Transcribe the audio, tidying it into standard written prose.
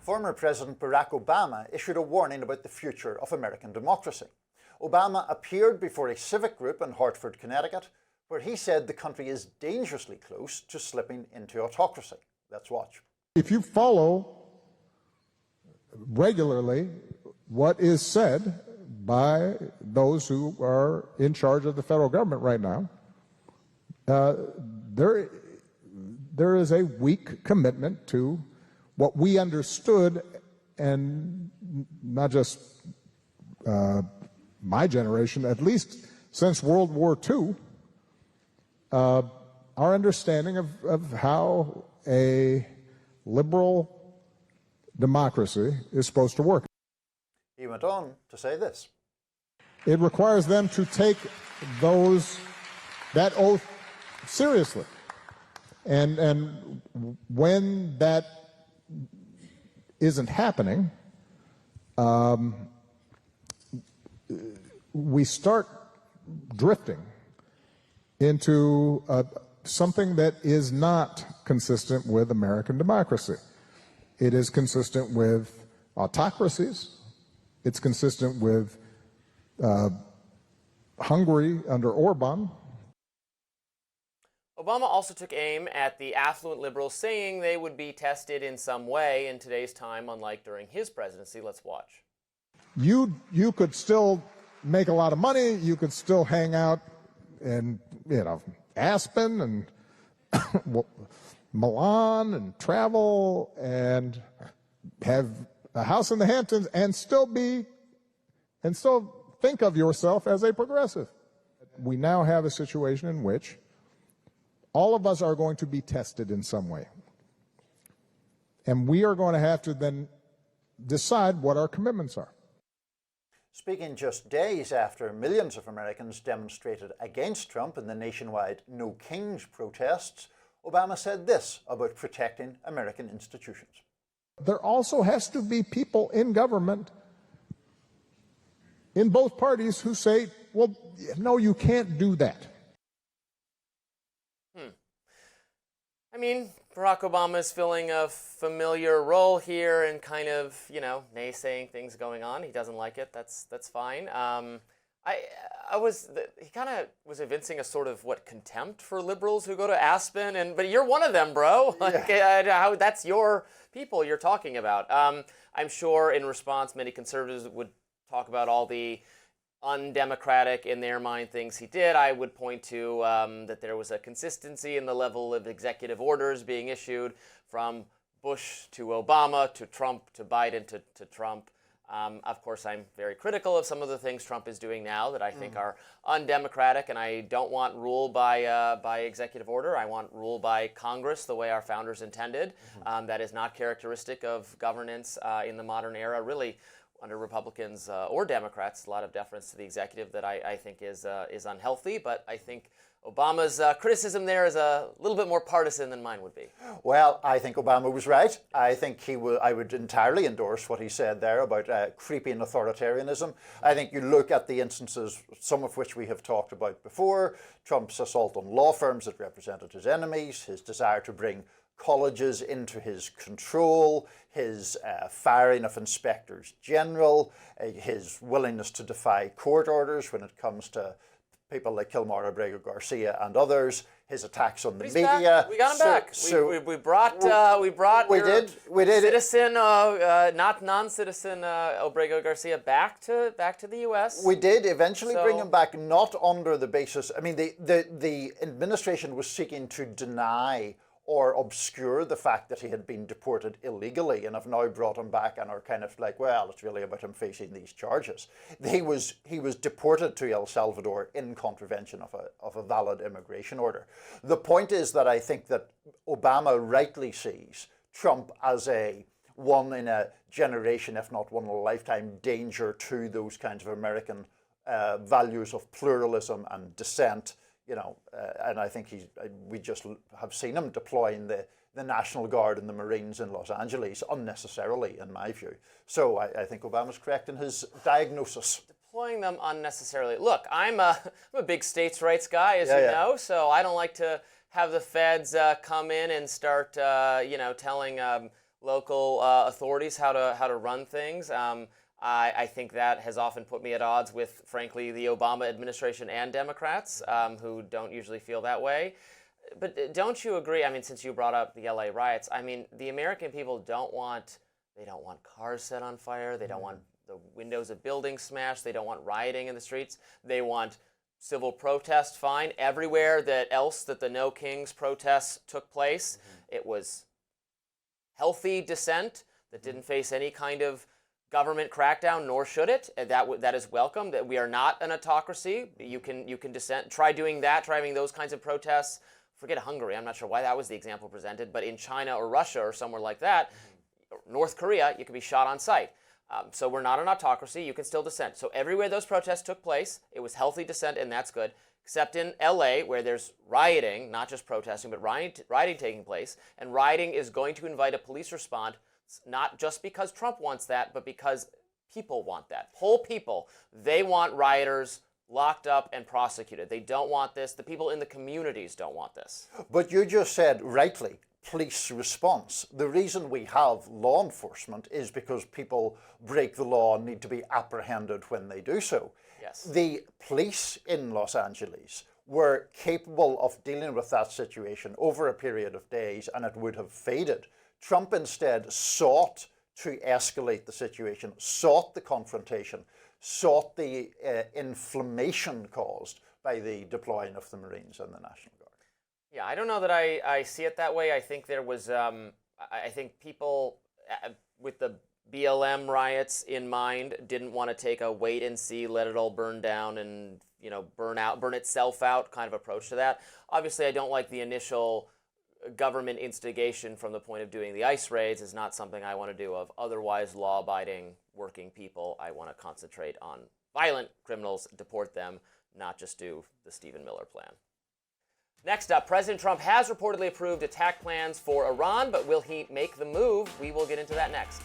Former President Barack Obama issued a warning about the future of American democracy. Obama appeared before a civic group in Hartford, Connecticut, where he said the country is dangerously close to slipping into autocracy. Let's watch. If you follow regularly what is said by those who are in charge of the federal government right now, there is a weak commitment to what we understood, and not just my generation, at least since World War II, our understanding of how a liberal democracy is supposed to work. He went on to say this. It requires them to take that oath seriously. And when that isn't happening, we start drifting into something that is not consistent with American democracy. It is consistent with autocracies. It's consistent with Hungary under Orban. Obama also took aim at the affluent liberals, saying they would be tested in some way in today's time, unlike during his presidency. Let's watch. You could still make a lot of money. You could still hang out in, Aspen and Milan and travel and have a house in the Hamptons and still think of yourself as a progressive. We now have a situation in which all of us are going to be tested in some way. And we are going to have to then decide what our commitments are. Speaking just days after millions of Americans demonstrated against Trump in the nationwide No Kings protests, Obama said this about protecting American institutions. There also has to be people in government in both parties who say, well, no, you can't do that. I mean, Barack Obama is filling a familiar role here and kind of, naysaying things going on. He doesn't like it. That's fine. He kind of was evincing a sort of contempt for liberals who go to Aspen, but you're one of them, bro. That's your people you're talking about. I'm sure in response, many conservatives would talk about all the undemocratic, in their mind, things he did. I would point to that there was a consistency in the level of executive orders being issued from Bush to Obama to Trump to Biden to Trump. Of course, I'm very critical of some of the things Trump is doing now that I think are undemocratic, and I don't want rule by executive order. I want rule by Congress, the way our founders intended. That is not characteristic of governance in the modern era, really. Under Republicans or Democrats, a lot of deference to the executive that I think is unhealthy. But I think Obama's criticism there is a little bit more partisan than mine would be. Well, I think Obama was right. I think I would entirely endorse what he said there about creeping authoritarianism. I think you look at the instances, some of which we have talked about before, Trump's assault on law firms that represented his enemies, his desire to bring colleges into his control, his firing of inspectors general, his willingness to defy court orders when it comes to people like Kilmar Abrego Garcia and others, his attacks on the media. Back. We got him back. We brought citizen, not non-citizen Abrego Garcia back to the U.S. We did eventually bring him back, not under the basis. I mean, the administration was seeking to deny or obscure the fact that he had been deported illegally, and have now brought him back and are kind of like, well, it's really about him facing these charges. He was deported to El Salvador in contravention of a valid immigration order. The point is that I think that Obama rightly sees Trump as a one in a generation, if not one in a lifetime, danger to those kinds of American values of pluralism and dissent. And I think we just have seen him deploying the National Guard and the Marines in Los Angeles unnecessarily, in my view. So I think Obama's correct in his diagnosis. Deploying them unnecessarily. Look, I'm a big states' rights guy, as you know, so I don't like to have the feds come in and start, telling local authorities how to run things. I think that has often put me at odds with, frankly, the Obama administration and Democrats, who don't usually feel that way. But don't you agree? I mean, since you brought up the LA riots, I mean, the American people don't want cars set on fire. They don't want the windows of buildings smashed. They don't want rioting in the streets. They want civil protest, fine. Everywhere that the No Kings protests took place, it was healthy dissent that didn't face any kind of government crackdown, nor should it. That is welcome. That we are not an autocracy. You can dissent. Try doing that. Try having those kinds of protests. Forget Hungary. I'm not sure why that was the example presented, but in China or Russia or somewhere like that, North Korea, you can be shot on sight. So we're not an autocracy. You can still dissent. So everywhere those protests took place, it was healthy dissent, and that's good. Except in LA, where there's rioting, not just protesting, but rioting taking place. And rioting is going to invite a police response, not just because Trump wants that, but because people want that. Whole people, they want rioters locked up and prosecuted. They don't want this. The people in the communities don't want this. But you just said, rightly, police response. The reason we have law enforcement is because people break the law and need to be apprehended when they do so. Yes. The police in Los Angeles were capable of dealing with that situation over a period of days, and it would have faded. Trump instead sought to escalate the situation, sought the confrontation, sought the inflammation caused by the deploying of the Marines and the National Guard. Yeah, I don't know that I see it that way. I think there was, I think people with the BLM riots in mind didn't want to take a wait and see, let it all burn down and, burn itself out kind of approach to that. Obviously, I don't like the initial government instigation from the point of doing the ICE raids. Is not something I want to do of otherwise law-abiding working people. I want to concentrate on violent criminals, deport them, not just do the Stephen Miller plan. Next up, President Trump has reportedly approved attack plans for Iran, but will he make the move? We will get into that next.